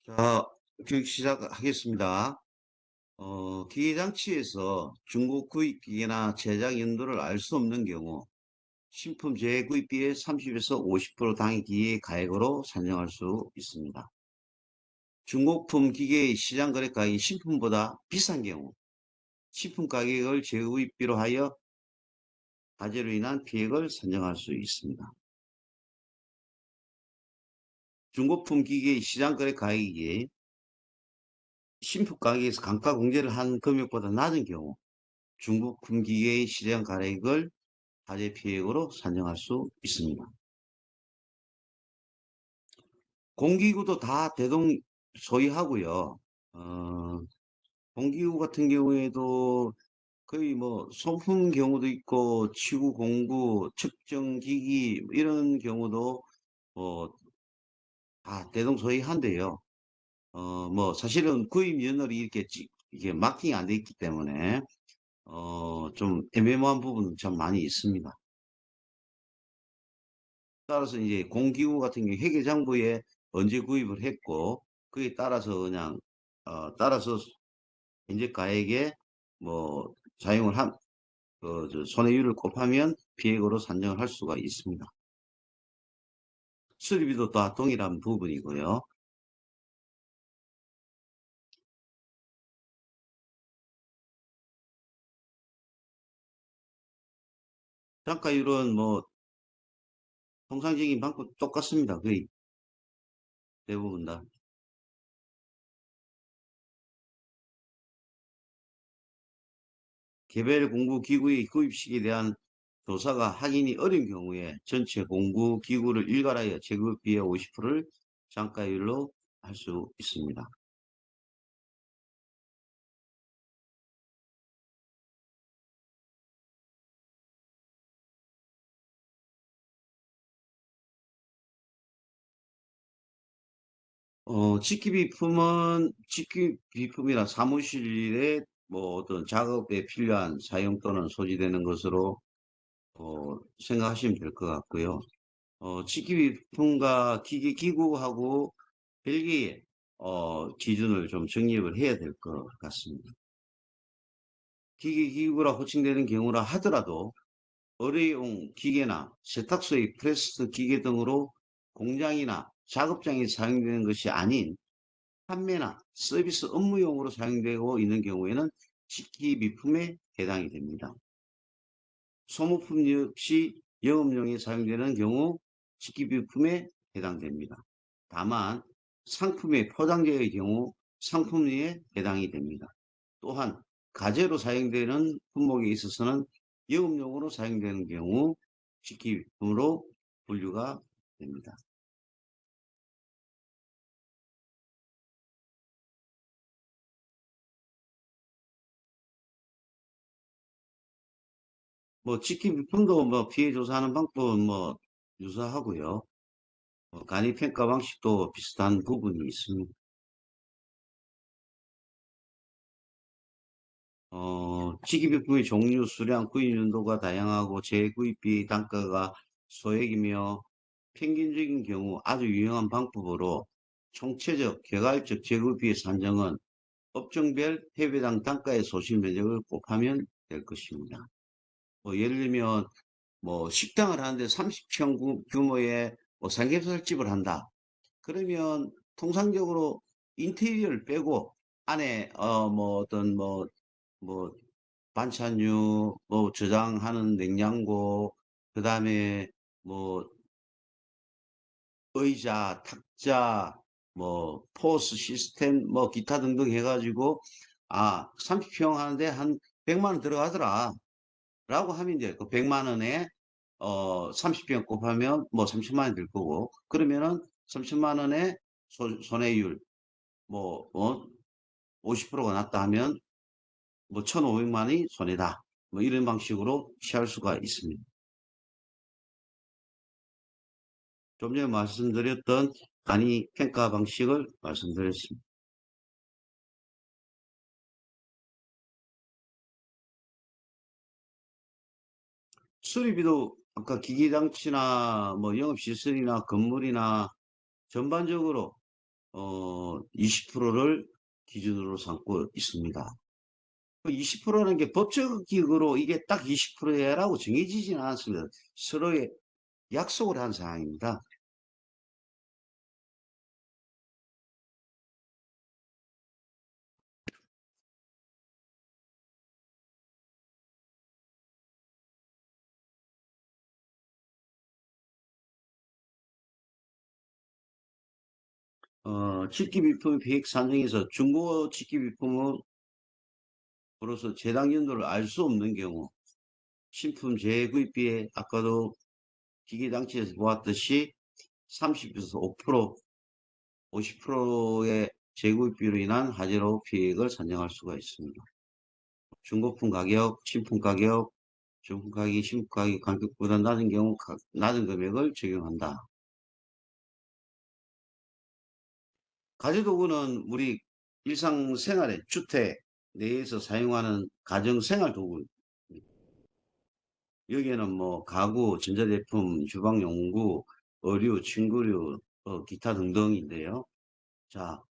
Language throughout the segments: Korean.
자, 교육 시작하겠습니다. 기계장치에서 중국 구입 기계나 제작 연도를 알 수 없는 경우 신품 재구입비의 30에서 50% 당기 가액으로 산정할 수 있습니다. 중고품 기계의 시장 거래 가격이 신품보다 비싼 경우 신품 가격을 재구입비로 하여 과제로 인한 피해를 산정할 수 있습니다. 중고품 기계의 시장 거래 가격이 신품 가격에서 감가 공제를 한 금액보다 낮은 경우 중국품 기계의 시장 가액을 과세 피해액으로 산정할 수 있습니다. 공기구도 다 대동 소이하고요. 공기구 같은 경우에도 거의 뭐 소품 경우도 있고 지구 공구, 측정기기 이런 경우도 다 대동소이한데요. 뭐 사실은 구입 연월이 이게 마킹이 안 돼 있기 때문에 좀 애매모호한 부분은 참 많이 있습니다. 따라서 이제 공기구 같은 경우 회계장부에 언제 구입을 했고 그에 따라서 그냥 따라서 인제 가액에 뭐 사용을 한 손해율을 곱하면 피해액으로 산정을 할 수가 있습니다. 수리비도 다 동일한 부분이고요. 단가율은 뭐 통상적인 방법 똑같습니다. 거의 대부분 다. 개별 공구 기구의 구입 시기에 대한 조사가 확인이 어려운 경우에 전체 공구 기구를 일괄하여 제급비의 50%를 단가율로 할 수 있습니다. 직기비품이나 사무실에 뭐 어떤 작업에 필요한 사용 또는 소지되는 것으로 생각하시면 될 것 같고요. 직기비품과 기구하고 별개의 기준을 좀 정립을 해야 될 것 같습니다. 기구라 호칭되는 경우라 하더라도 의뢰용 기계나 세탁소의 프레스 기계 등으로 공장이나 작업장에 사용되는 것이 아닌 판매나 서비스 업무용으로 사용되고 있는 경우에는 식기비품에 해당이 됩니다. 소모품 역시 영업용에 사용되는 경우 식기비품에 해당됩니다. 다만 상품의 포장재의 경우 상품에 해당이 됩니다. 또한 가재로 사용되는 품목에 있어서는 영업용으로 사용되는 경우 식기비품으로 분류가 됩니다. 뭐 직기비품도 뭐 피해 조사하는 방법은 뭐 유사하고요. 간이 평가 방식도 비슷한 부분이 있습니다. 직기비품의 종류, 수량, 구입 연도가 다양하고 재구입비 단가가 소액이며 평균적인 경우 아주 유용한 방법으로 총체적, 개괄적 재구입비 산정은 업종별 해배당 단가의 소실 면적을 곱하면 될 것입니다. 예를 들면 뭐 식당을 하는데 30평 규모의 뭐 삼겹살집을 한다. 그러면 통상적으로 인테리어를 빼고 안에 뭐 어떤 뭐 반찬류 뭐 저장하는 냉장고 그다음에 뭐 의자, 탁자, 뭐 포스 시스템 뭐 기타 등등 해가지고 30평 하는데 한 100만 원 들어가더라 라고 하면 이제 그 100만 원에 30평 곱하면 뭐 30만 원이 될 거고 그러면은 30만 원에 손해율 뭐 50%가 났다 하면 뭐 1,500만 원이 손해다. 뭐 이런 방식으로 취할 수가 있습니다. 좀 전에 말씀드렸던 간이 평가 방식을 말씀드렸습니다. 수리비도 아까 기기장치나 뭐 영업시설이나 건물이나 전반적으로 20%를 기준으로 삼고 있습니다. 20%라는 게 법적으로 이게 딱 20%라고 정해지지는 않습니다. 서로의 약속을 한 사항입니다. 직기비품 계획 산정에서 중고 직기비품으로서 재당 연도를 알 수 없는 경우, 신품 재구입비에 아까도 기계장치에서 보았듯이 30에서 5%, 50%의 재구입비로 인한 화재로 피해액을 산정할 수가 있습니다. 중고품 가격, 신품 가격, 중품 가격이 신품 가격 간격보다 낮은 경우 낮은 금액을 적용한다. 가전도구는 우리 일상생활의 주택 내에서 사용하는 가정생활도구. 여기에는 뭐 가구, 전자제품, 주방용구, 의류, 침구류, 기타 등등인데요. 자,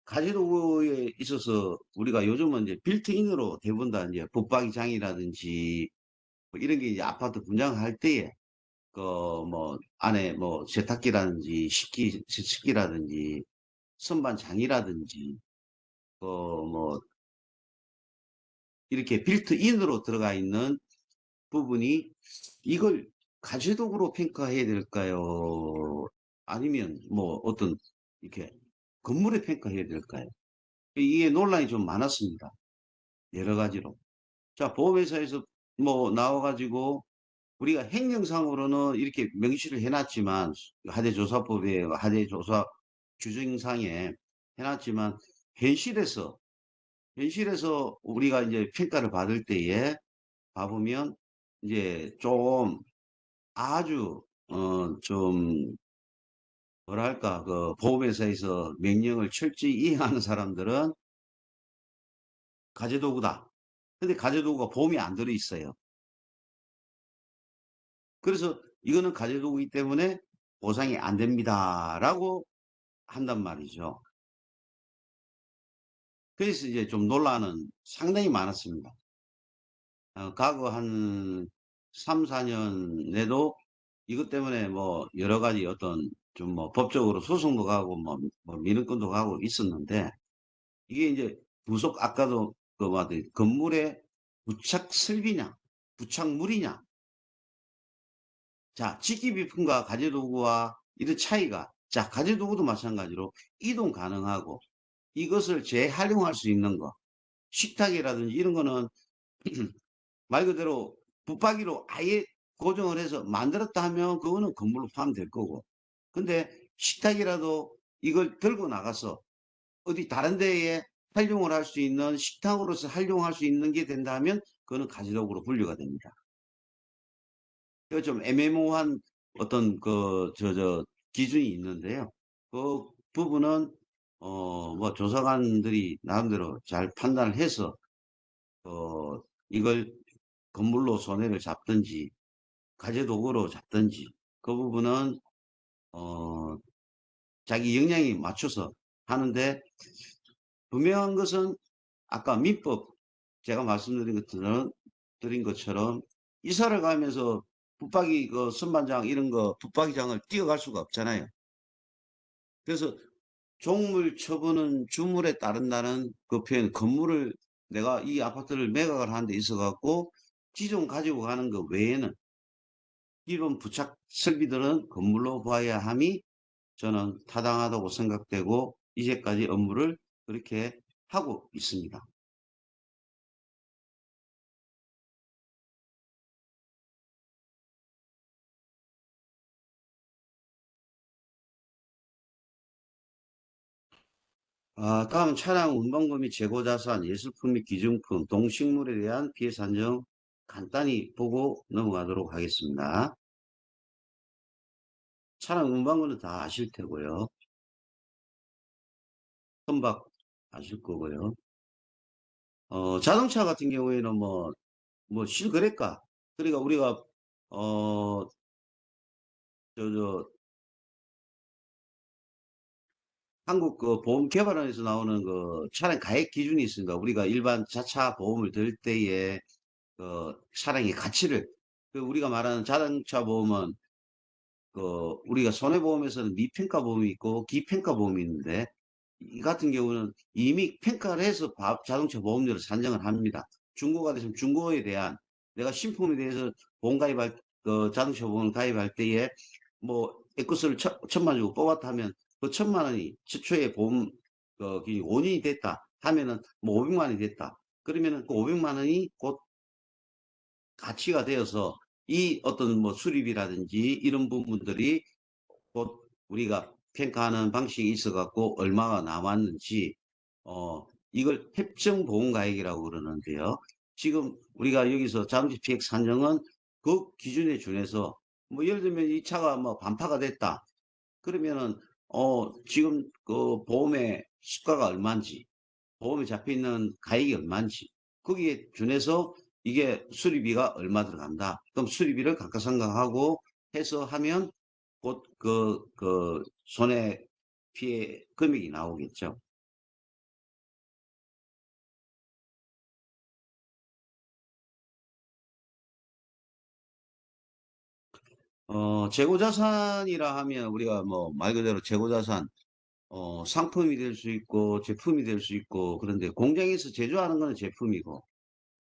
가전도구에 있어서 우리가 요즘은 이제 빌트인으로 대부분 다 이제 붙박이장이라든지 뭐 이런 게 이제 아파트 분양할 때에 그 뭐 안에 뭐 세탁기라든지 식기라든지 선반장이라든지 뭐 이렇게 빌트인으로 들어가 있는 부분이 이걸 가계도구로 평가해야 될까요? 아니면 뭐 어떤 이렇게 건물에 평가해야 될까요? 이게 논란이 좀 많았습니다. 여러 가지로. 자, 보험회사에서 뭐 나와가지고 우리가 행정상으로는 이렇게 명시를 해놨지만 하대조사법에 하대조사 규정상에 해놨지만 현실에서 현실에서 우리가 이제 평가를 받을 때에 봐보면 이제 좀 아주 좀 뭐랄까 그 보험회사에서 명령을 철저히 이행하는 사람들은 가재도구다. 근데 가재도구가 보험이 안 들어 있어요. 그래서 이거는 가재도구이기 때문에 보상이 안 됩니다라고 한단 말이죠. 그래서 이제 좀 논란은 상당히 많았습니다. 과거 한 3, 4년에도 이것 때문에 뭐 여러 가지 어떤 좀 뭐 법적으로 소송도 가고 뭐 민원건도 가고 있었는데 이게 이제 부속 아까도 그 말들 건물의 부착 설비냐 부착물이냐 자 직기비품과 가재도구와 이런 차이가 자 가재도구도 마찬가지로 이동 가능하고 이것을 재활용할 수 있는 거 식탁이라든지 이런 거는 말 그대로 붙박이로 아예 고정을 해서 만들었다 하면 그거는 건물로 포함될 거고. 근데 식탁이라도 이걸 들고 나가서 어디 다른 데에 활용을 할 수 있는 식탁으로서 활용할 수 있는 게 된다면 그거는 가지도구로 분류가 됩니다. 좀 애매모호한 어떤 기준이 있는데요. 그 부분은 뭐 조사관들이 나름대로 잘 판단을 해서 이걸 건물로 손해를 잡든지 가재도구로 잡든지 그 부분은 어, 자기 역량에 맞춰서 하는데 분명한 것은 아까 민법 제가 드린 것처럼 이사를 가면서 붙박이 그 선반장 이런 거 붙박이장을 뛰어갈 수가 없잖아요. 그래서 종물 처분은 주물에 따른다는 그 표현 건물을 내가 이 아파트를 매각을 하는 데 있어 갖고 기존 가지고 가는 것 외에는 이런 부착 설비들은 건물로 봐야 함이 저는 타당하다고 생각되고 이제까지 업무를 그렇게 하고 있습니다. 다음은 차량 운반금 및 재고자산, 예술품 및 기증품, 동식물에 대한 피해 산정 간단히 보고 넘어가도록 하겠습니다. 차량 운반금은 다 아실 테고요. 선박 아실 거고요. 자동차 같은 경우에는 뭐 실거래가 그러니까 우리가 어, 저, 저, 한국 그 보험개발원에서 나오는 그 차량 가액 기준이 있습니다. 우리가 일반 자차 보험을 들 때에 그 차량의 가치를, 그 우리가 말하는 자동차 보험은 그 우리가 손해보험에서는 미평가 보험이 있고 기평가 보험이 있는데, 이 같은 경우는 이미 평가를 해서 자동차 보험료를 산정을 합니다. 중고가 되시면 중고에 대한, 내가 신품에 대해서 보험 가입할, 그 자동차 보험 가입할 때에 뭐 에쿠스를 천만 주고 뽑았다 하면 그 천만 원이 최초의 보험 그 원인이 됐다 하면은 뭐 500만 원이 됐다. 그러면은 그 500만 원이 곧 가치가 되어서 이 어떤 뭐 수리비라든지 이런 부분들이 곧 우리가 평가하는 방식이 있어 갖고 얼마가 남았는지, 이걸 협정 보험 가액이라고 그러는데요. 지금 우리가 여기서 잠시 피해 산정은 그 기준에 준해서, 뭐 예를 들면 이 차가 뭐 반파가 됐다 그러면은 지금 그 보험의 수가가 얼마인지, 보험에 잡혀 있는 가액이 얼마인지, 거기에 준해서 이게 수리비가 얼마 들어간다. 그럼 수리비를 각각상각하고 해서 하면 곧 그 손해 피해 금액이 나오겠죠. 재고자산이라 하면 우리가 뭐 말 그대로 재고자산, 상품이 될 수 있고 제품이 될 수 있고, 그런데 공장에서 제조하는 거는 제품이고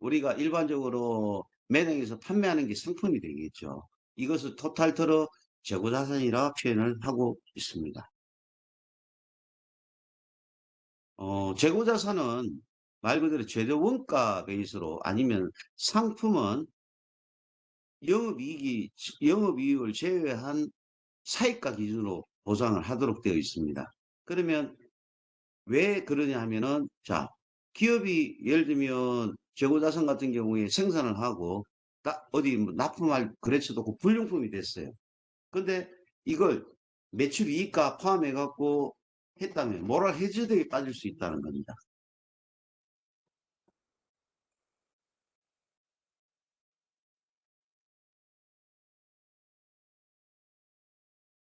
우리가 일반적으로 매장에서 판매하는 게 상품이 되겠죠. 이것을 토탈터로 재고자산이라 표현을 하고 있습니다. 재고자산은 말 그대로 재료원가 베이스로, 아니면 상품은 영업이익이, 영업이익을 제외한 사익가 기준으로 보상을 하도록 되어 있습니다. 그러면 왜 그러냐 하면은, 자, 기업이 예를 들면 재고자산 같은 경우에 생산을 하고 어디 뭐 납품할 거래처도 없고 불용품이 됐어요. 근데 이걸 매출 이익과 포함해 갖고 했다면 모랄 해저드에 빠질 수 있다는 겁니다.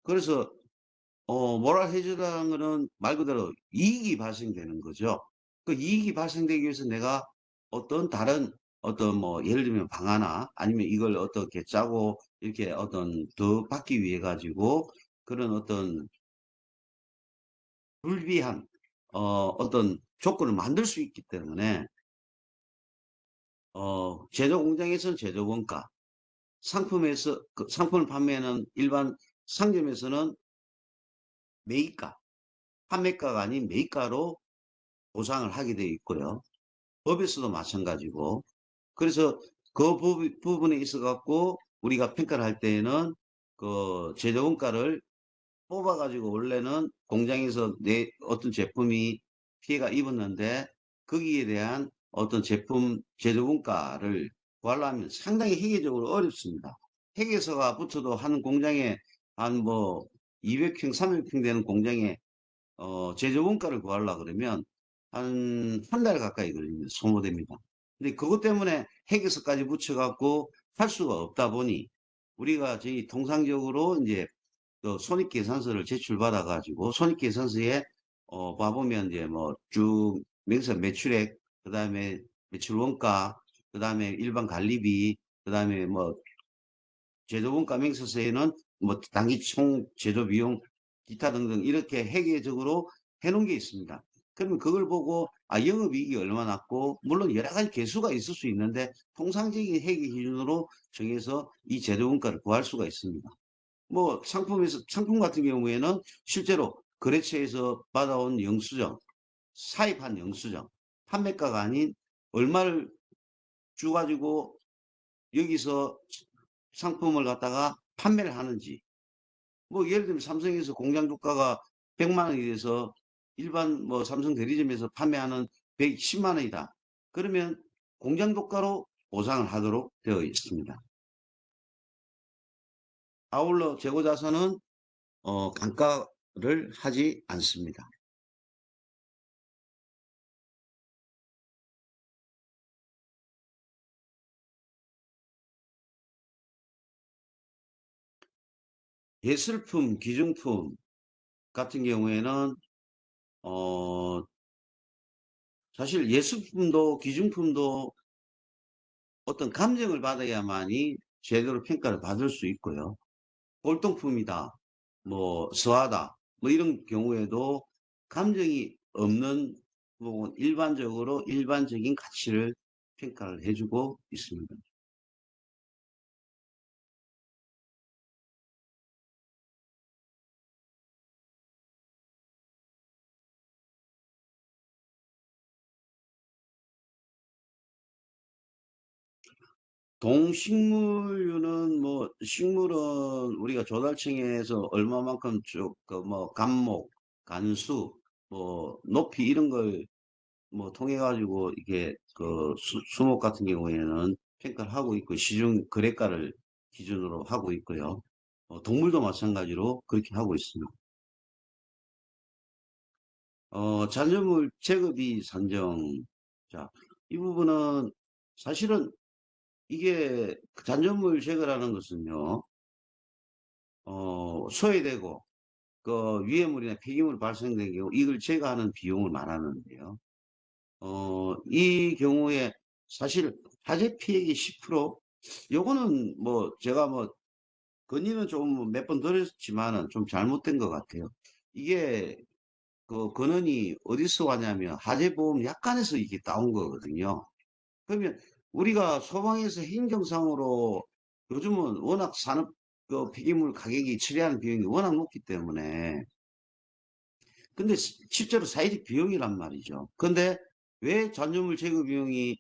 그래서 모랄 해저드라는 거는 말 그대로 이익이 발생되는 거죠. 그 이익이 발생되기 위해서 내가 어떤 다른 어떤 뭐 예를 들면 방아나 아니면 이걸 어떻게 짜고 이렇게 어떤 더 받기 위해 가지고 그런 어떤 불비한 어떤 조건을 만들 수 있기 때문에, 제조 공장에서는 제조 원가, 상품에서 그 상품을 판매하는 일반 상점에서는 매입가, 판매가가 아닌 매입가로 보상을 하게 되어 있고요. 법에서도 마찬가지고. 그래서 그 부분에 있어 갖고 우리가 평가를 할 때에는 그 제조 원가를 뽑아 가지고, 원래는 공장에서 내 어떤 제품이 피해가 입었는데 거기에 대한 어떤 제품 제조 원가를 구하려면 상당히 회계적으로 어렵습니다. 회계서가 붙어도 한 공장에 한 뭐 200평, 300평 되는 공장에 제조 원가를 구하려 그러면 한 달 가까이 걸립니다. 소모됩니다. 근데 그것 때문에 회계서까지 붙여갖고 할 수가 없다 보니, 우리가 저희 통상적으로 이제 그 손익계산서를 제출받아 가지고 손익계산서에 봐보면 이제 뭐 쭉 매출액, 그다음에 매출 원가, 그다음에 일반 관리비, 그다음에 뭐 제조원가 명세서에는 뭐 단기 총 제조 비용, 기타 등등 이렇게 회계적으로 해놓은 게 있습니다. 그러면 그걸 보고 영업이익이 얼마 났고, 물론 여러 가지 개수가 있을 수 있는데 통상적인 회계 기준으로 정해서 이 제조원가를 구할 수가 있습니다. 뭐 상품 같은 경우에는 실제로 거래처에서 받아온 영수증, 사입한 영수증, 판매가가 아닌 얼마를 주가지고 여기서 상품을 갖다가 판매를 하는지, 뭐 예를 들면 삼성에서 공장 주가가 100만 원이 돼서 일반 뭐 삼성 대리점에서 판매하는 110만 원이다. 그러면 공장 주가로 보상을 하도록 되어 있습니다. 아울러 재고자산은 감가를 하지 않습니다. 예술품, 기중품 같은 경우에는 어, 사실 예술품도 기증품도 어떤 감정을 받아야만이 제대로 평가를 받을 수 있고요. 골동품이다, 뭐 서하다, 뭐 이런 경우에도 감정이 없는 부분 일반적으로 일반적인 가치를 평가를 해주고 있습니다. 동식물류는 뭐 식물은 우리가 조달청에서 얼마만큼 쭉 그 뭐 감목, 간수, 뭐 높이 이런 걸 뭐 통해 가지고 이게 그 수목 같은 경우에는 평가를 하고 있고 시중 거래가를 기준으로 하고 있고요. 동물도 마찬가지로 그렇게 하고 있습니다. 잔여물 제거비 산정. 자, 이 부분은 사실은 이게 잔여물 제거라는 것은요, 소외되고 그 유해물이나 폐기물 발생된 경우 이걸 제거하는 비용을 말하는데요. 이 경우에 사실 화재 피해액이 10%, 요거는 뭐 제가 뭐 건의는 좀 몇 번 들었지만은 좀 잘못된 것 같아요. 이게 그 근원이 어디서 왔냐면 화재보험 약관에서 이게 따온 거거든요. 그러면 우리가 소방에서 행정상으로 요즘은 워낙 산업 그 폐기물 가격이 처리하는 비용이 워낙 높기 때문에 근데 실제로 사회적 비용이란 말이죠. 근데 왜 잔여물 제거 비용이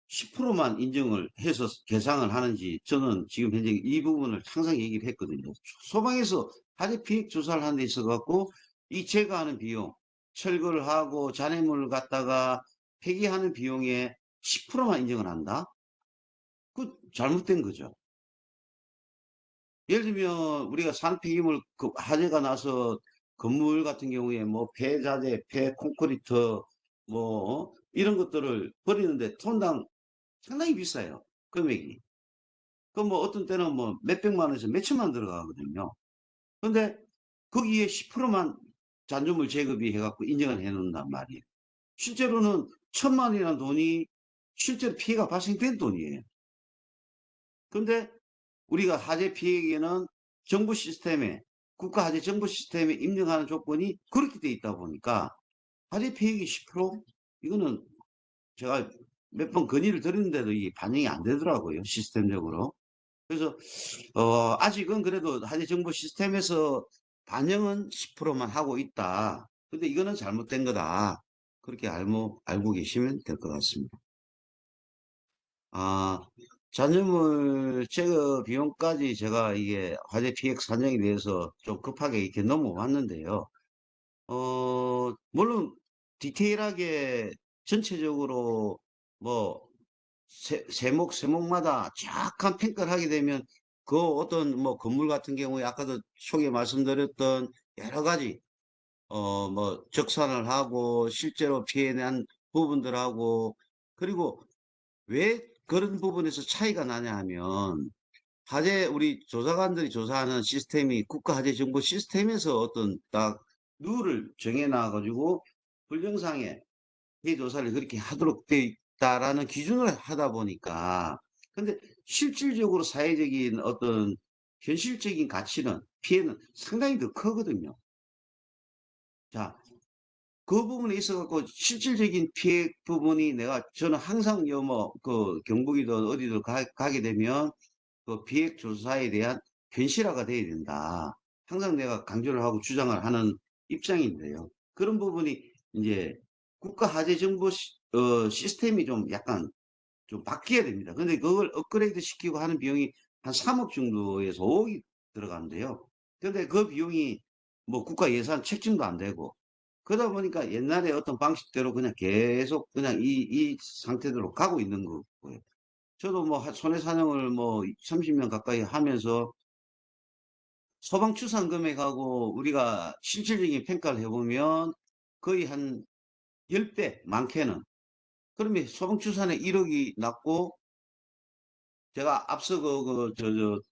10%만 인정을 해서 계상을 하는지 저는 지금 현재 이 부분을 항상 얘기를 했거든요. 소방에서 화재 피해 조사를 하는 데 있어 갖고 이 제거하는 비용, 철거를 하고 잔해물을 갖다가 폐기하는 비용에 10%만 인정을 한다? 그 잘못된 거죠. 예를 들면 우리가 산폐기물 그 화재가 나서 건물 같은 경우에 뭐 폐자재, 폐콘크리트 뭐 이런 것들을 버리는데 톤당 상당히 비싸요. 금액이. 그 뭐 어떤 때는 뭐 몇백만 원에서 몇천만 원 들어가거든요. 근데 거기에 10%만 잔존물 제거비 해갖고 인정을 해놓는단 말이에요. 실제로는 천만 원이라는 돈이 실제로 피해가 발생된 돈이에요. 근데 우리가 화재 피해에는 정부 시스템에 국가 화재 정보 시스템에 입력하는 조건이 그렇게 돼 있다 보니까 화재 피해액이 10% 이거는 제가 몇 번 건의를 드렸는데도 이게 반영이 안 되더라고요 시스템적으로. 그래서 아직은 그래도 화재 정보 시스템에서 반영은 10%만 하고 있다. 근데 이거는 잘못된 거다. 그렇게 알고 계시면 될 것 같습니다. 아, 잔여물 제거 비용까지 제가 이게 화재 피해 산정에 대해서 좀 급하게 이렇게 넘어왔는데요. 물론 디테일하게 전체적으로 뭐 세목마다 정확한 평가를 하게 되면 그 어떤 뭐 건물 같은 경우에 아까도 초기에 말씀드렸던 여러 가지 뭐 적산을 하고 실제로 피해난 부분들하고 그리고 왜 그런 부분에서 차이가 나냐 하면 화재 우리 조사관들이 조사하는 시스템이 국가화재정보 시스템에서 어떤 딱 룰을 정해놔 가지고 불정상에 피해 조사를 그렇게 하도록 돼 있다라는 기준을 하다 보니까 근데 실질적으로 사회적인 어떤 현실적인 가치는 피해는 상당히 더 크거든요. 자, 그 부분에 있어 갖고 실질적인 피해 부분이 저는 항상 그 경북이든 어디든 가게 되면 그 비핵 조사에 대한 현실화가 돼야 된다. 항상 내가 강조를 하고 주장을 하는 입장인데요. 그런 부분이 이제 국가 화재 정보 시스템이 좀 약간 좀 바뀌어야 됩니다. 근데 그걸 업그레이드 시키고 하는 비용이 한 3억 정도에서 5억이 들어가는데요. 근데 그 비용이 뭐 국가 예산 책정도 안 되고 그러다 보니까 옛날에 어떤 방식대로 그냥 계속 그냥 이 상태대로 가고 있는 거고요. 저도 뭐 손해산업을 뭐 30년 가까이 하면서 소방추산 금액하고 우리가 실질적인 평가를 해보면 거의 한 10배 많게는 그러면 소방추산에 1억이 났고 제가 앞서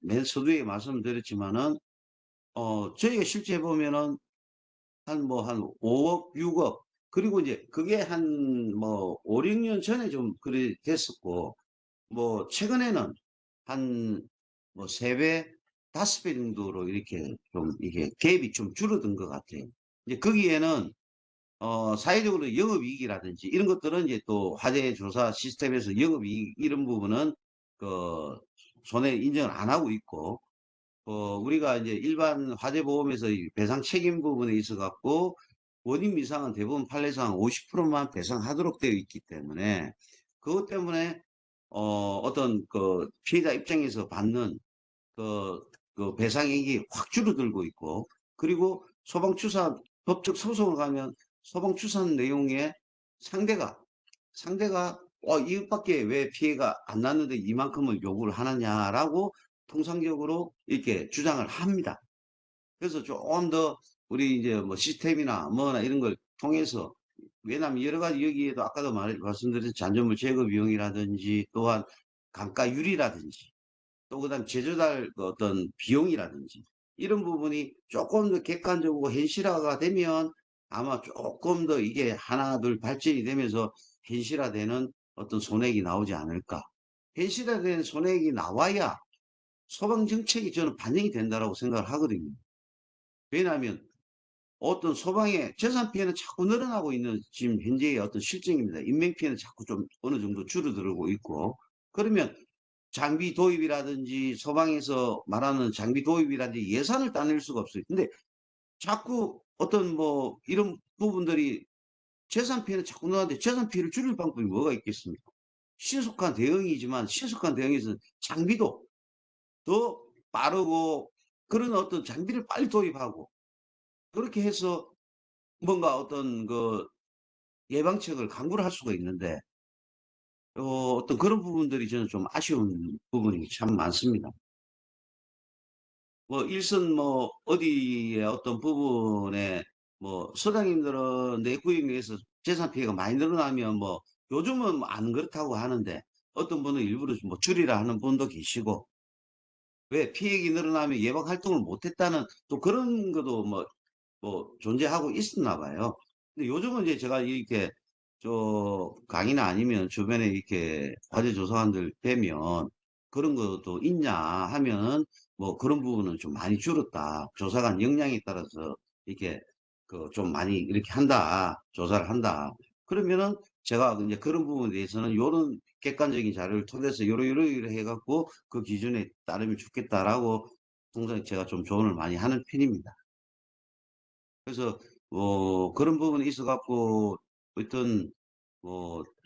맨 서두에 말씀드렸지만은 저희가 실제 해보면은 한 5억, 6억. 그리고 이제 그게 한 뭐 5, 6년 전에 좀 그래 됐었고, 뭐 최근에는 한 뭐 3배, 5배 정도로 이렇게 좀 이게 갭이 좀 줄어든 것 같아요. 이제 거기에는 사회적으로 영업이익이라든지 이런 것들은 이제 또 화재 조사 시스템에서 영업이익 이런 부분은 그 손해 인정을 안 하고 있고, 우리가 이제 일반 화재보험에서 이 배상 책임 부분에 있어 갖고 원인 미상은 대부분 판례상 50%만 배상하도록 되어 있기 때문에, 그것 때문에 어떤 그 피해자 입장에서 받는 그, 그 배상액이 확 줄어들고 있고, 그리고 소방추산 법적 소송을 가면 소방추산 내용에 상대가 이것밖에 왜 피해가 안 났는데 이만큼을 요구를 하느냐라고 통상적으로 이렇게 주장을 합니다. 그래서 조금 더 우리 이제 뭐 시스템이나 뭐나 이런 걸 통해서, 왜냐하면 여러 가지 여기에도 아까도 말씀드린 잔존물 제거 비용이라든지 또한 강가율이라든지 또 그다음 제조달 그 어떤 비용이라든지 이런 부분이 조금 더 객관적이고 현실화가 되면 아마 조금 더 이게 하나 둘 발전이 되면서 현실화되는 어떤 손해액이 나오지 않을까. 현실화된 손해액이 나와야 소방 정책이 저는 반영이 된다라고 생각을 하거든요. 왜냐하면 어떤 소방의 재산 피해는 자꾸 늘어나고 있는 지금 현재의 어떤 실정입니다. 인명 피해는 자꾸 좀 어느 정도 줄어들고 있고, 그러면 장비 도입이라든지 소방에서 말하는 장비 도입이라든지 예산을 따낼 수가 없어요. 근데 자꾸 어떤 뭐 이런 부분들이 재산 피해는 자꾸 나는데 재산 피해를 줄일 방법이 뭐가 있겠습니까? 신속한 대응이지만 신속한 대응에서 장비도 더 빠르고 그런 어떤 장비를 빨리 도입하고 그렇게 해서 뭔가 어떤 그 예방책을 강구를 할 수가 있는데 어떤 그런 부분들이 저는 좀 아쉬운 부분이 참 많습니다. 뭐 일선 뭐 어디에 어떤 부분에 뭐 소장님들은 내 구입에 의해서 재산 피해가 많이 늘어나면 뭐 요즘은 뭐안 그렇다고 하는데 어떤 분은 일부러 뭐 줄이라 하는 분도 계시고, 왜 피해가 늘어나면 예방 활동을 못했다는 또 그런 것도 뭐 존재하고 있었나 봐요. 근데 요즘은 이제 제가 이렇게 저 강의나 아니면 주변에 이렇게 과제 조사관들 뵈면 그런 것도 있냐 하면 뭐 그런 부분은 좀 많이 줄었다. 조사관 역량에 따라서 이렇게 그 좀 많이 이렇게 한다. 조사를 한다. 그러면은 제가 이제 그런 부분에 대해서는 요런 객관적인 자료를 통해서 요러 해갖고 그 기준에 따르면 좋겠다라고 통상 제가 좀 조언을 많이 하는 편입니다. 그래서 그런 부분이 있어 갖고 어떤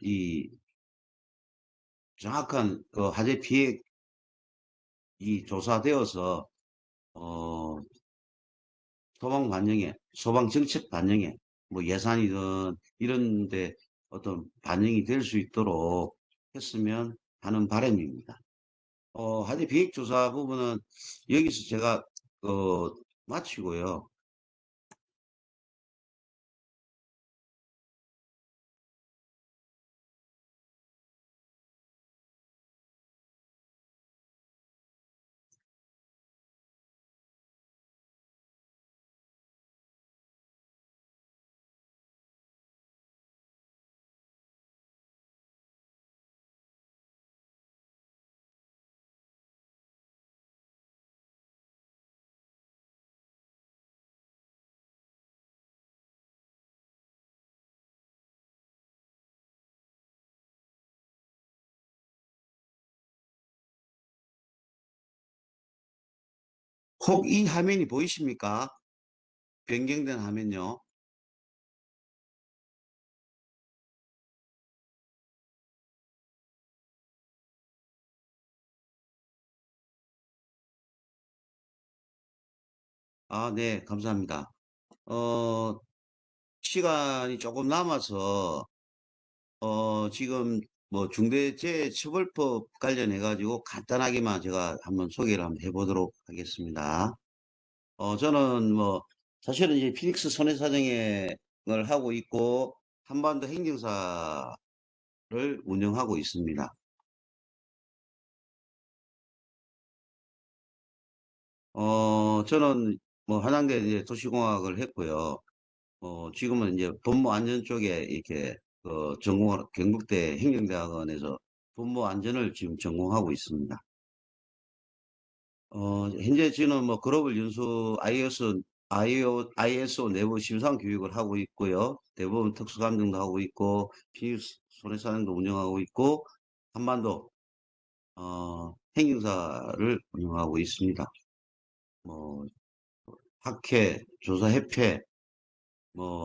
이 정확한 그 화재 피해이 조사되어서 어 소방 반영에 소방 정책 반영에 뭐 예산이든 이런데 어떤 반영이 될 수 있도록 했으면 하는 바람입니다. 화재 비행 조사 부분은 여기서 제가 마치고요. 혹 이 화면이 보이십니까? 변경된 화면요. 아, 네, 감사합니다. 어, 시간이 조금 남아서 지금 뭐 중대재해처벌법 관련해 가지고 간단하게만 제가 한번 소개를 한번 해보도록 하겠습니다. 저는 뭐 사실은 이제 피닉스 손해사정을 하고 있고 한반도 행정사를 운영하고 있습니다. 저는 뭐 한양대 이제 도시공학을 했고요. 지금은 이제 법무안전 쪽에 이렇게 전공을 경북대 행정대학원에서 법무안전을 지금 전공하고 있습니다. 현재 저는 뭐 글로벌 연수 ISO 내부 심사원 교육을 하고 있고요. 대법원 특수감정도 하고 있고, 피의손해사정도 운영하고 있고, 한반도 행정사를 운영하고 있습니다. 뭐 학회, 조사협회,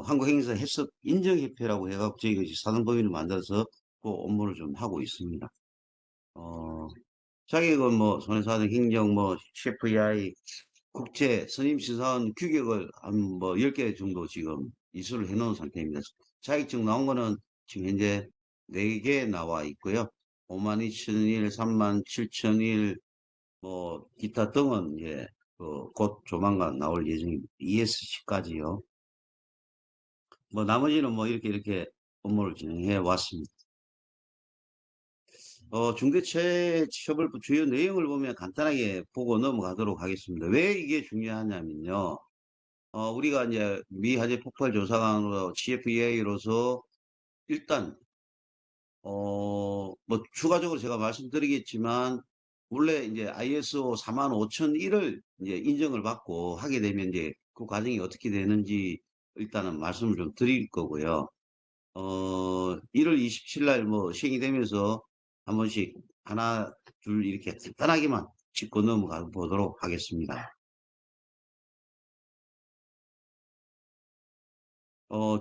한국행정사 해석 인정협회라고 해갖고 저희가 이제 사단법인을 만들어서 그 업무를 좀 하고 있습니다. 어, 자격은 뭐 손해사정 행정, 뭐 CFEI, 국제 선임심사원 규격을 한 뭐 10개 정도 지금 이수를 해놓은 상태입니다. 자격증 나온 거는 지금 현재 4개 나와 있고요. 52,001, 37,001, 뭐 기타 등은 이제 곧 조만간 나올 예정입니다. ESC까지요. 뭐 나머지는 뭐 이렇게 업무를 진행해 왔습니다. 중대재해처벌법 주요 내용을 보면 간단하게 보고 넘어가도록 하겠습니다. 왜 이게 중요하냐면요. 우리가 이제 미 화재 폭발 조사관으로 CFEA로서 일단 뭐 추가적으로 제가 말씀드리겠지만 원래 이제 ISO 45001을 이제 인정을 받고 하게 되면 이제 그 과정이 어떻게 되는지 일단은 말씀을 좀 드릴 거고요. 1월 27일 날 뭐 시행이 되면서 한 번씩 하나 둘 이렇게 간단하게만 짚고 넘어가 보도록 하겠습니다.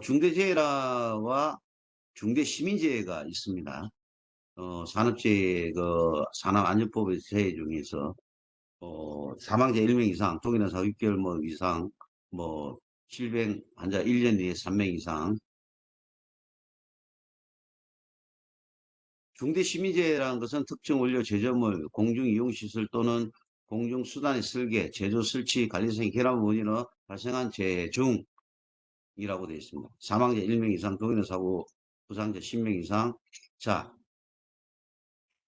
중대재해와 중대시민재해가 있습니다. 산업재해, 산업안전법의 재해 중에서, 사망자 1명 이상, 독이나 사후 6개월 뭐 이상, 뭐, 질병 환자 1년 내에 3명 이상, 중대시민재해라는 것은 특정 원료 제조물, 공중이용시설 또는 공중수단의 설계, 제조, 설치, 관리성 결함 원인으로 발생한 재해 중이라고 되어 있습니다. 사망자 1명 이상, 독이나 사고 부상자 10명 이상. 자,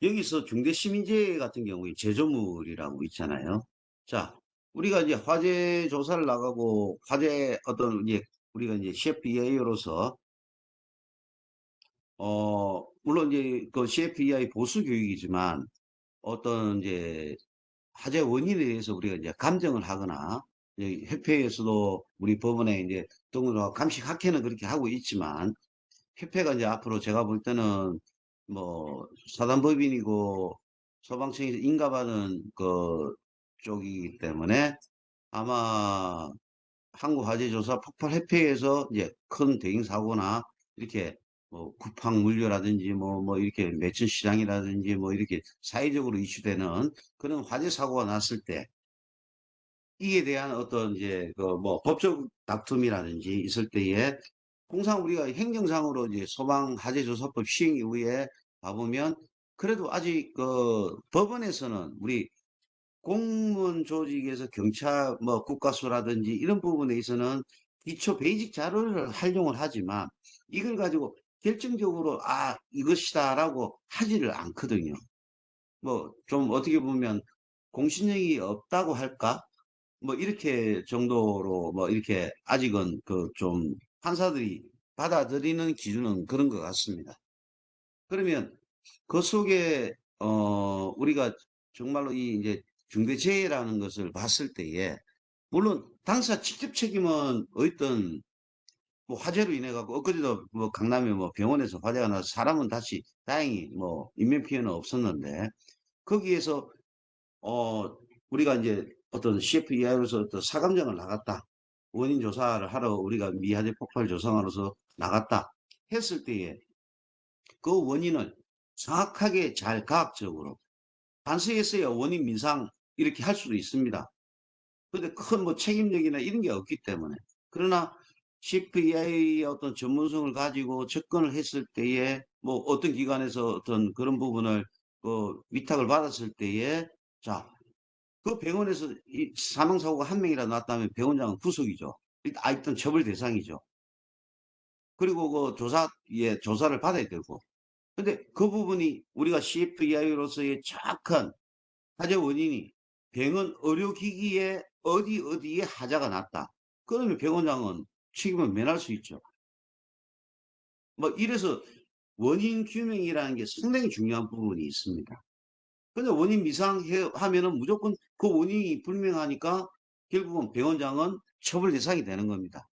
여기서 중대시민재해 같은 경우에 제조물이라고 있잖아요. 자, 우리가 이제 화재 조사를 나가고 화재 이제 우리가 이제 CFEA로서 물론 이제 그 CFEI 보수 교육이지만 어떤 이제 화재 원인에 대해서 우리가 이제 감정을 하거나 이제 협회에서도 우리 법원에 이제 등으로 감식학회는 그렇게 하고 있지만 협회가 이제 앞으로 제가 볼 때는 뭐 사단법인이고 소방청에서 인가받은 그 쪽이기 때문에 아마 한국화재조사 폭발협회에서 이제 큰 대형사고나 이렇게 뭐 쿠팡 물류라든지 뭐 이렇게 매춘 시장이라든지 뭐 이렇게 사회적으로 이슈되는 그런 화재 사고가 났을 때 이에 대한 어떤 이제 그 뭐 법적 다툼이라든지 있을 때에 통상 우리가 행정상으로 이제 소방화재조사법 시행 이후에 봐보면 그래도 아직 그 법원에서는 우리 공무원 조직에서 경찰 뭐 국가수라든지 이런 부분에 있어서는 기초 베이직 자료를 활용을 하지만 이걸 가지고 결정적으로 이것이다라고 하지를 않거든요. 뭐 좀 어떻게 보면 공신력이 없다고 할까? 뭐 이렇게 정도로 뭐 이렇게 아직은 그 좀 판사들이 받아들이는 기준은 그런 것 같습니다. 그러면 그 속에 우리가 정말로 이 이제 중대재해라는 것을 봤을 때에 물론 당사 직접 책임은 어떤 뭐 화재로 인해 갖고 엊그제도 뭐 강남에 뭐 병원에서 화재가 나서 사람은 다시 다행히 뭐 인명 피해는 없었는데 거기에서 어, 우리가 이제 어떤 CFEI로서 어떤 사감장을 나갔다. 원인 조사를 하러 우리가 미화재 폭발 조사관으로서 나갔다. 했을 때에 그 원인을 정확하게 잘 과학적으로 단서했어야 원인 민상 이렇게 할 수도 있습니다. 근데 큰 뭐 책임력이나 이런 게 없기 때문에. 그러나 CFEI의 어떤 전문성을 가지고 접근을 했을 때에 뭐 어떤 기관에서 어떤 그런 부분을 위탁을 받았을 때에 자, 그 병원에서 이 사망사고가 한 명이라도 났다면 병원장은 구속이죠. 일단 처벌 대상이죠. 그리고 그 조사를 받아야 되고. 근데 그 부분이 우리가 CFEI로서의 정확한 화재 원인이 병원 의료기기에 어디에 하자가 났다. 그러면 병원장은 책임을 면할 수 있죠. 뭐 이래서 원인 규명이라는 게 상당히 중요한 부분이 있습니다. 근데 원인 미상하면은 무조건 그 원인이 불명하니까 결국은 병원장은 처벌 대상이 되는 겁니다.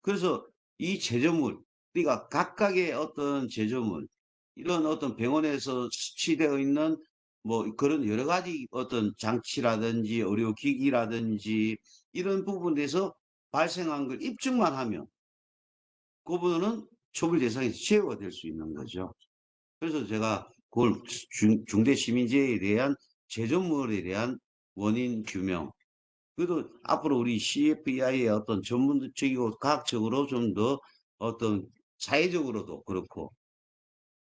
그래서 이 제조물, 그러니까 각각의 어떤 제조물, 이런 어떤 병원에서 수치되어 있는 뭐 그런 여러 가지 어떤 장치라든지 의료기기라든지 이런 부분에서 발생한 걸 입증만 하면 그 부분은 처벌 대상에서 제외가 될 수 있는 거죠. 그래서 제가 그걸 중대시민재해에 대한 제조물에 대한 원인 규명, 그래도 앞으로 우리 CFEI의 어떤 전문적이고 과학적으로 좀 더 어떤 사회적으로도 그렇고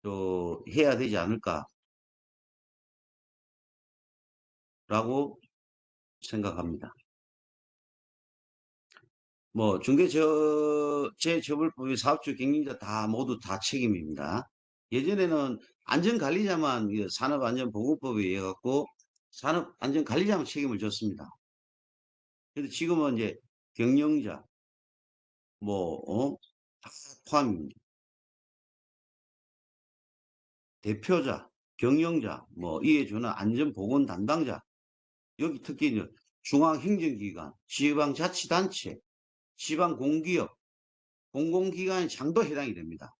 또 해야 되지 않을까라고 생각합니다. 뭐 중대재해처벌법의 사업주 경영자 다 모두 다 책임입니다. 예전에는 안전관리자만 산업안전보건법에 의해 갖고 산업안전관리자만 책임을 졌습니다. 근데 지금은 이제 경영자 뭐 다 포함입니다. 대표자, 경영자, 뭐 이에 주는 안전보건 담당자, 여기 특히 이제 중앙행정기관, 지방자치단체, 지방공기업, 공공기관의 장도 해당이 됩니다.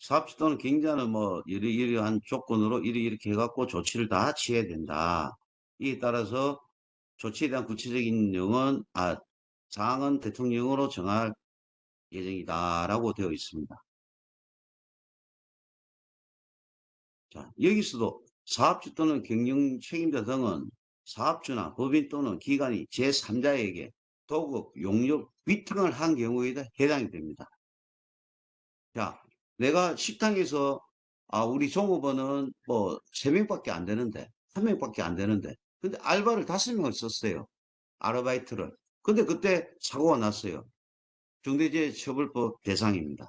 사업주 또는 경자는 뭐 이러이러한 조건으로 이렇게 해갖고 조치를 다 취해야 된다. 이에 따라서 조치에 대한 구체적인 사항은 대통령으로 정할 예정이다라고 되어 있습니다. 자, 여기서도 사업주 또는 경영 책임자 등은 사업주나 법인 또는 기관이 제3자에게 도급, 용역, 위탁을 한 경우에 해당이 됩니다. 자, 내가 식당에서 우리 종업원은 뭐 3명밖에 안 되는데 1명밖에 안 되는데 근데 알바를 5명을 썼어요. 아르바이트를. 근데 그때 사고가 났어요. 중대재해처벌법 대상입니다.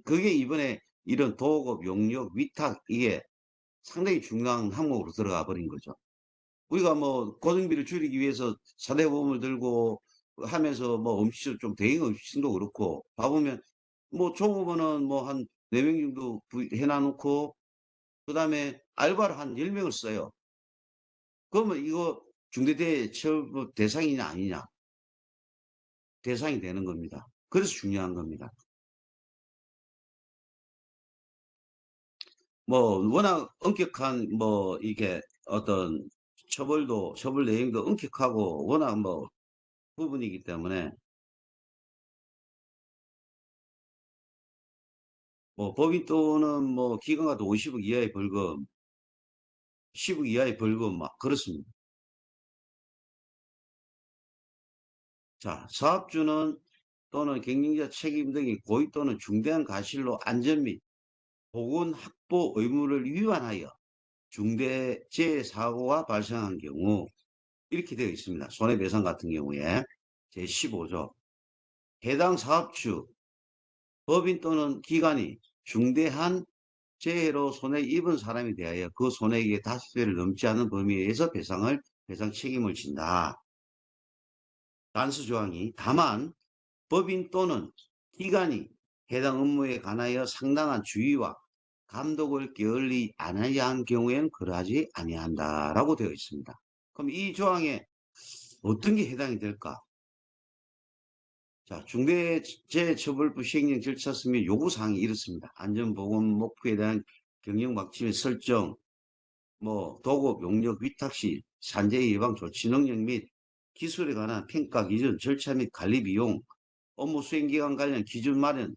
그게 이번에 이런 도급, 용역, 위탁 이게 상당히 중요한 항목으로 들어가 버린 거죠. 우리가 뭐 고정비를 줄이기 위해서 사대보험을 들고 하면서 뭐 음식 좀 대행 음식도 그렇고 봐보면 뭐 종업원은 뭐 한 4명 정도 해놔놓고 그다음에 알바를 한 10명을 써요. 그러면 이거 중대재해처벌 대상이냐 아니냐 대상이 되는 겁니다. 그래서 중요한 겁니다. 뭐 워낙 엄격한 뭐 이게 어떤 처벌 내용도 엄격하고 워낙 뭐 부분이기 때문에 뭐 법인 또는 뭐 기관 같은 50억 이하의 벌금, 10억 이하의 벌금 막 그렇습니다. 자, 사업주는 또는 경영자 책임 등이 고의 또는 중대한 과실로 안전 및 보건 확보 의무를 위반하여 중대재해사고가 발생한 경우 이렇게 되어 있습니다. 손해배상 같은 경우에 제15조 해당 사업주, 법인 또는 기관이 중대한 재해로 손해 입은 사람에 대하여 그 손해액의 5배를 넘지 않은 범위에 의해서 배상 책임을 진다. 단수 조항이 다만 법인 또는 기관이 해당 업무에 관하여 상당한 주의와 감독을 게을리 아니하야 한 경우에는 그러하지 아니한다라고 되어 있습니다. 그럼 이 조항에 어떤 게 해당이 될까? 자, 중대재해처벌법 시행령 절차 서면 요구사항이 이렇습니다. 안전보건 목표에 대한 경영방침의 설정, 뭐 도급, 용역, 위탁 시 산재 예방 조치 능력 및 기술에 관한 평가 기준, 절차 및 관리 비용, 업무 수행 기간 관련 기준 마련,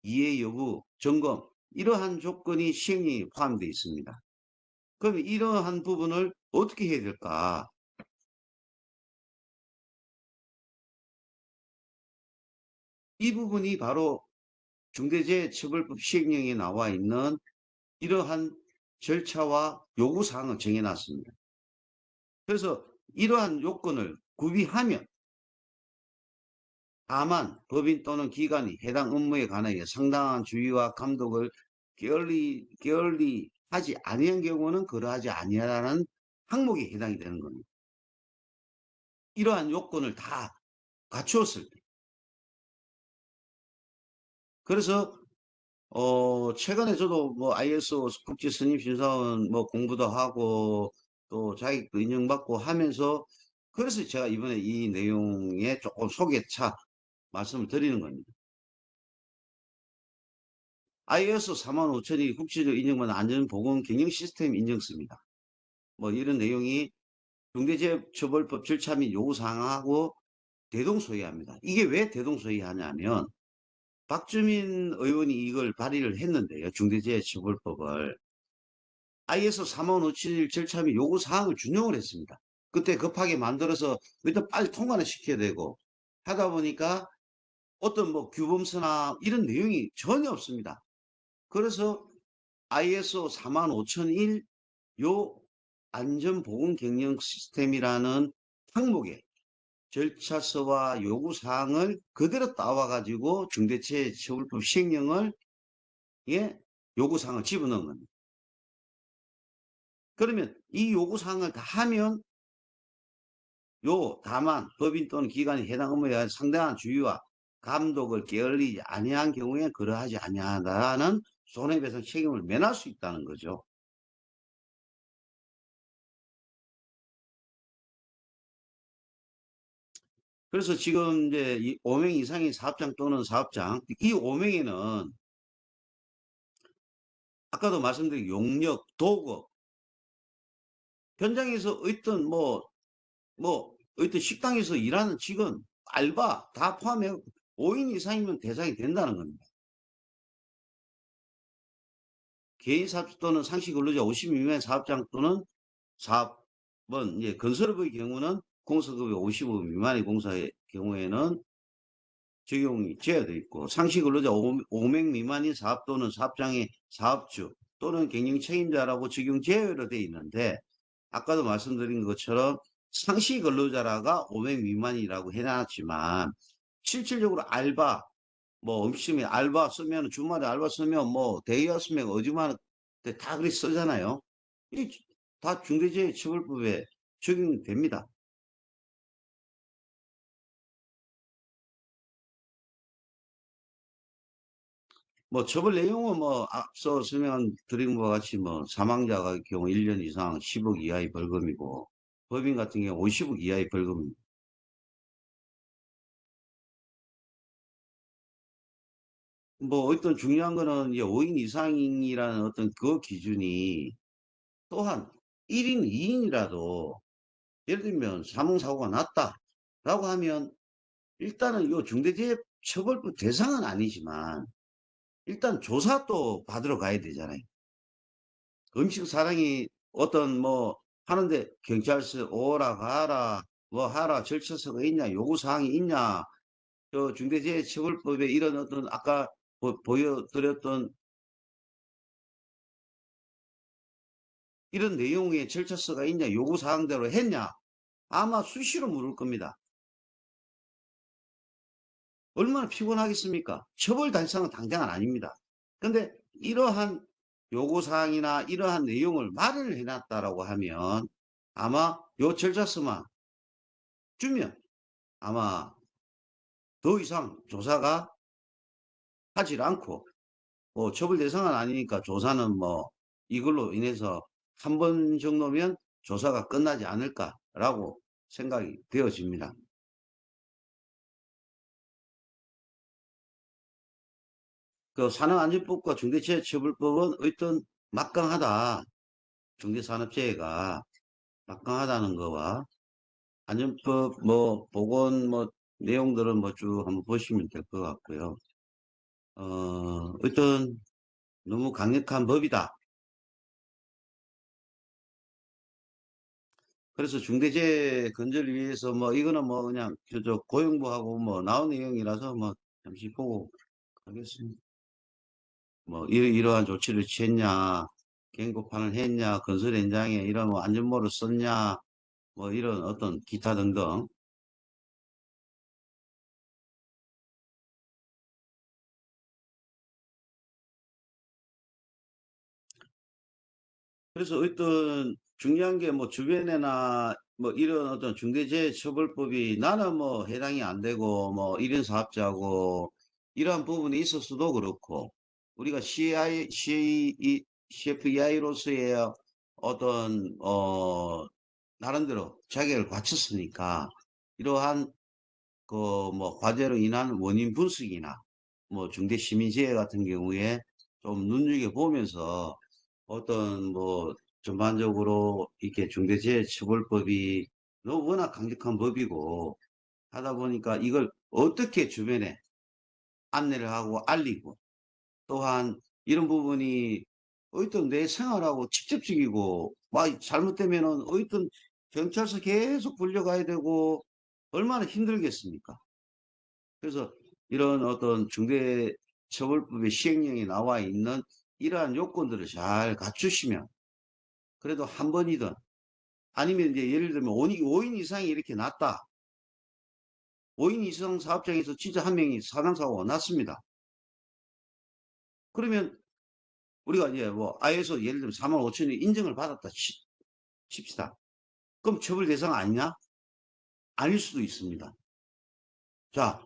이해 여부, 점검 이러한 조건이 시행령에 포함되어 있습니다. 그럼 이러한 부분을 어떻게 해야 될까? 이 부분이 바로 중대재해처벌법 시행령에 나와 있는 이러한 절차와 요구사항을 정해놨습니다. 그래서 이러한 요건을 구비하면 다만 법인 또는 기관이 해당 업무에 관하여 상당한 주의와 감독을 게을리 하지 아니한 경우는 그러하지 아니하라는 항목에 해당이 되는 겁니다. 이러한 요건을 다 갖추었을 때. 그래서 최근에 저도 뭐 ISO 국제 선임 심사원 뭐 공부도 하고 또 자격도 인정받고 하면서 그래서 제가 이번에 이 내용에 조금 소개차 말씀을 드리는 겁니다. ISO 45000이 국제적으로 인정받은 안전보건 경영 시스템 인증서입니다. 뭐 이런 내용이 중대재해처벌법 절차 및 요구사항하고 대동소이합니다. 이게 왜 대동소이하냐면 박주민 의원이 이걸 발의를 했는데요. 중대재해처벌법을. ISO 45001 절차 및 요구사항을 준용을 했습니다. 그때 급하게 만들어서 일단 빨리 통과를 시켜야 되고 하다 보니까 어떤 뭐 규범서나 이런 내용이 전혀 없습니다. 그래서 ISO 45001 요 안전보건경영 시스템이라는 항목에 절차서와 요구사항을 그대로 따와가지고 중대재해처벌법 시행령을 예, 요구사항을 집어넣은 겁니다. 그러면 이 요구사항을 다 하면 다만 법인 또는 기관이 해당 업무에 대한 상당한 주의와 감독을 게을리지 아니한 경우에 그러하지 아니하다는 손해배상 책임을 면할 수 있다는 거죠. 그래서 지금 이제 이 5명 이상의 사업장 또는 사업장, 이 5명에는 아까도 말씀드린 용역, 도구, 현장에서 어떤 식당에서 일하는 직원, 알바 다 포함해 5인 이상이면 대상이 된다는 겁니다. 개인 사업 또는 상시 근로자 50 미만의 사업장 또는 사업은 이제 건설업의 경우는 공사급이 55 미만의 공사의 경우에는 적용이 제어되어 있고 상시 근로자 5명 미만인 사업 또는 사업장의 사업주 또는 경영 책임자라고 적용 제어로 되어 있는데 아까도 말씀드린 것처럼 상시 근로자라가 5명 미만이라고 해놨지만 실질적으로 알바 뭐 음식점에 알바 쓰면 주말에 알바 쓰면 뭐 대여 쓰면 어지간한 다 그렇게 쓰잖아요. 이 다 중대재해처벌법에 적용됩니다. 뭐 처벌 내용은 뭐 앞서 설명드린 것과 같이 뭐 사망자가 경우 1년 이상 10억 이하의 벌금이고 법인 같은 경우 50억 이하의 벌금입니다. 뭐 어떤 중요한 거는 이제 5인 이상이라는 어떤 그 기준이 또한 1인, 2인이라도 예를 들면 사망사고가 났다라고 하면 일단은 이 중대재해처벌법 대상은 아니지만 일단 조사 또 받으러 가야 되잖아요. 음식 사랑이 어떤 뭐 하는데 경찰서 오라 가라 뭐 하라 절차서가 있냐 요구사항이 있냐 저 중대재해처벌법에 이런 어떤 아까 보여드렸던 이런 내용의 절차서가 있냐 요구사항대로 했냐 아마 수시로 물을 겁니다. 얼마나 피곤하겠습니까? 처벌 달성은 당장은 아닙니다. 근데 이러한 요구사항이나 이러한 내용을 말을 해놨다라고 하면 아마 요 절차서만 주면 아마 더 이상 조사가 하질 않고 뭐 처벌 대상은 아니니까 조사는 뭐 이걸로 인해서 한 번 정도면 조사가 끝나지 않을까라고 생각이 되어집니다. 그 산업안전법과 중대재해처벌법은 어떤 막강하다. 중대산업재해가 막강하다는 거와 안전법 뭐 보건 뭐 내용들은 뭐 쭉 한번 보시면 될 것 같고요. 어떤 너무 강력한 법이다. 그래서 중대재해 건전을 위해서 뭐 이거는 뭐 그냥 저쪽 고용부하고 뭐 나온 내용이라서 뭐 잠시 보고 가겠습니다. 뭐 이러한 조치를 취했냐, 경고판을 했냐, 건설 현장에 이런 뭐 안전모를 썼냐, 뭐 이런 어떤 기타 등등 그래서 어떤 중요한 게 뭐 주변에나 뭐 이런 어떤 중대재해처벌법이 나는 뭐 해당이 안 되고 뭐 1인 사업자고 이러한 부분이 있었어도 그렇고 우리가 CFEI로서의 어떤 나름대로 자격을 갖췄으니까 이러한 그 뭐 과제로 인한 원인 분석이나 뭐 중대시민재해 같은 경우에 좀 눈여겨보면서 어떤 뭐 전반적으로 이렇게 중대재해처벌법이 너무 워낙 강력한 법이고 하다 보니까 이걸 어떻게 주변에 안내를 하고 알리고 또한 이런 부분이 어떤 내 생활하고 직접적이고 막 잘못되면은 어떤 경찰서 계속 불려가야 되고 얼마나 힘들겠습니까? 그래서 이런 어떤 중대처벌법의 시행령이 나와 있는 이러한 요건들을 잘 갖추시면 그래도 한 번이든 아니면 이제 예를 들면 5인 이상이 이렇게 났다. 5인 이상 사업장에서 진짜 한 명이 사망사고가 났습니다. 그러면 우리가 이제 뭐 아에서 예를 들면 4만 5천이 인정을 받았다 칩시다. 그럼 처벌 대상 아니냐? 아닐 수도 있습니다. 자,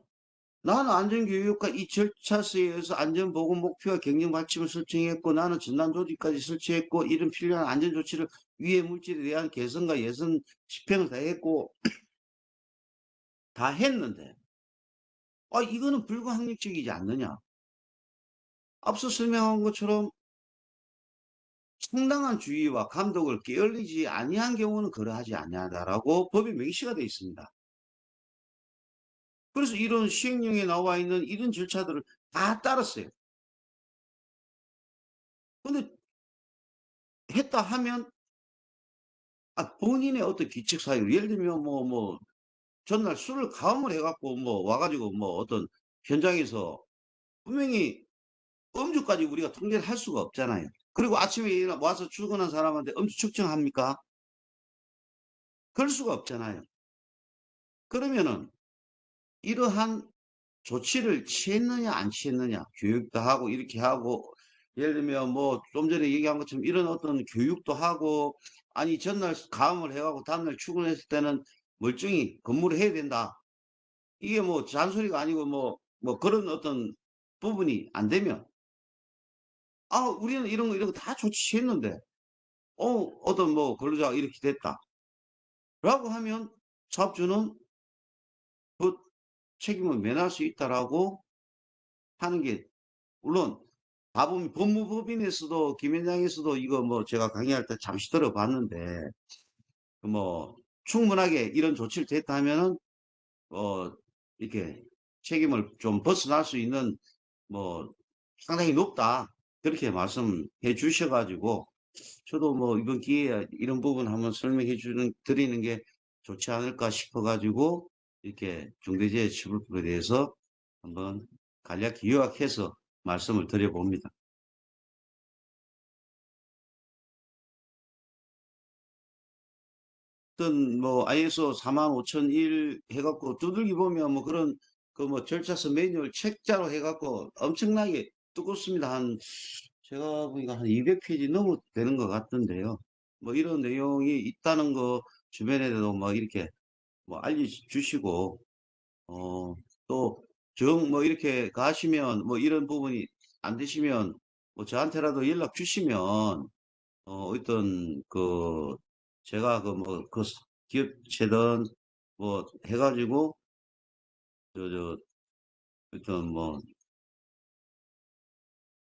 나는 안전교육과 이 절차서에 의해서 안전보건 목표와 경영 방침을 설정했고 나는 전담 조직까지 설치했고 이런 필요한 안전조치를 위해 물질에 대한 개선과 예선 집행을 다 했고 다 했는데 이거는 불가항력적이지 않느냐. 앞서 설명한 것처럼 상당한 주의와 감독을 게을리지 아니한 경우는 그러하지 아니하다라고 법에 명시가 되어 있습니다. 그래서 이런 시행령에 나와 있는 이런 절차들을 다 따랐어요. 근데 했다 하면 본인의 어떤 규칙 사유, 예를 들면 전날 술을 가음을 해갖고 와가지고 어떤 현장에서 분명히 음주까지 우리가 통제를 할 수가 없잖아요. 그리고 아침에 와서 출근한 사람한테 음주 측정합니까? 그럴 수가 없잖아요. 그러면은 이러한 조치를 취했느냐 안 취했느냐 교육도 하고 이렇게 하고 예를 들면 좀 전에 얘기한 것처럼 이런 어떤 교육도 하고 아니 전날 가음을 해가고 다음날 출근했을 때는 멀쩡히 근무를 해야 된다. 이게 잔소리가 아니고 그런 어떤 부분이 안 되면 우리는 이런 거 다 조치했는데 어떤 근로자가 이렇게 됐다 라고 하면 사업주는 그 책임을 면할 수 있다라고 하는 게 물론 법무법인에서도 김현장에서도 이거 제가 강의할 때 잠시 들어봤는데 충분하게 이런 조치를 됐다 하면은 이렇게 책임을 좀 벗어날 수 있는 뭐 상당히 높다 그렇게 말씀해 주셔가지고 저도 이번 기회에 이런 부분 한번 설명해 드리는 게 좋지 않을까 싶어가지고 이렇게 중대재해처벌법에 대해서 한번 간략히 요약해서 말씀을 드려봅니다. 어떤 ISO 45001 해갖고 두들기 보면 그런 그 절차서 매뉴얼 책자로 해갖고 엄청나게 두껍습니다. 제가 보니까 한 200페이지 넘어 되는 것 같던데요. 이런 내용이 있다는 거 주변에도 이렇게 알려주시고 또 이렇게 가시면 이런 부분이 안 되시면 저한테라도 연락 주시면 어떤 제가 그 기업체든 해가지고 저 어떤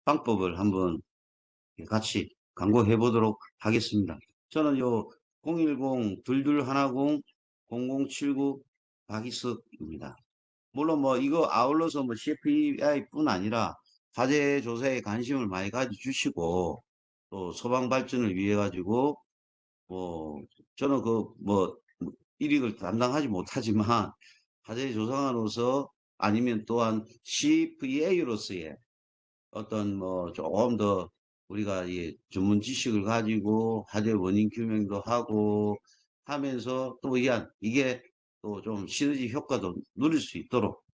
방법을 한번 같이 강구해 보도록 하겠습니다. 저는 요 010-2210-0079 박이석입니다. 물론 이거 아울러서 CFEI뿐 아니라 화재 조사에 관심을 많이 가져주시고 또 소방 발전을 위해 가지고 뭐 저는 일익을 담당하지 못하지만 화재 조사관으로서 아니면 또한 CFA로서의 어떤 조금 더 우리가 이 전문 지식을 가지고 화재 원인 규명도 하고 하면서 또 이게 또 좀 시너지 효과도 누릴 수 있도록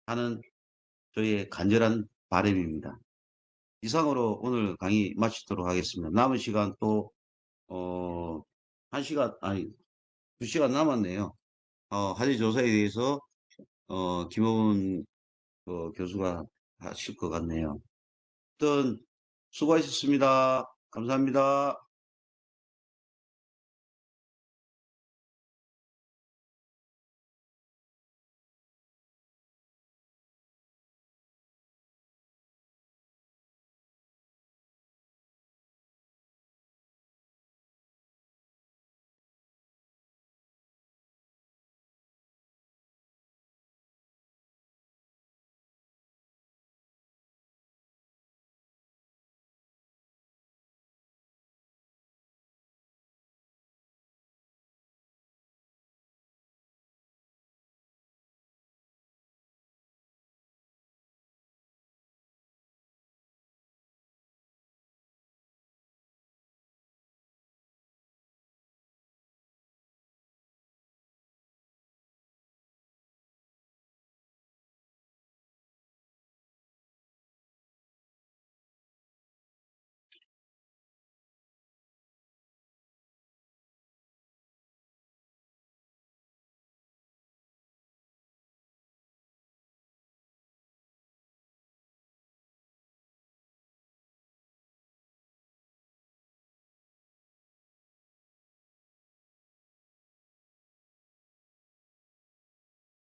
하는 저희의 간절한 바람입니다. 이상으로 오늘 강의 마치도록 하겠습니다. 남은 시간 또, 어, 1시간, 아니, 2시간 남았네요. 화재 조사에 대해서, 김호은 교수가 하실 것 같네요. 어떤 수고하셨습니다. 감사합니다.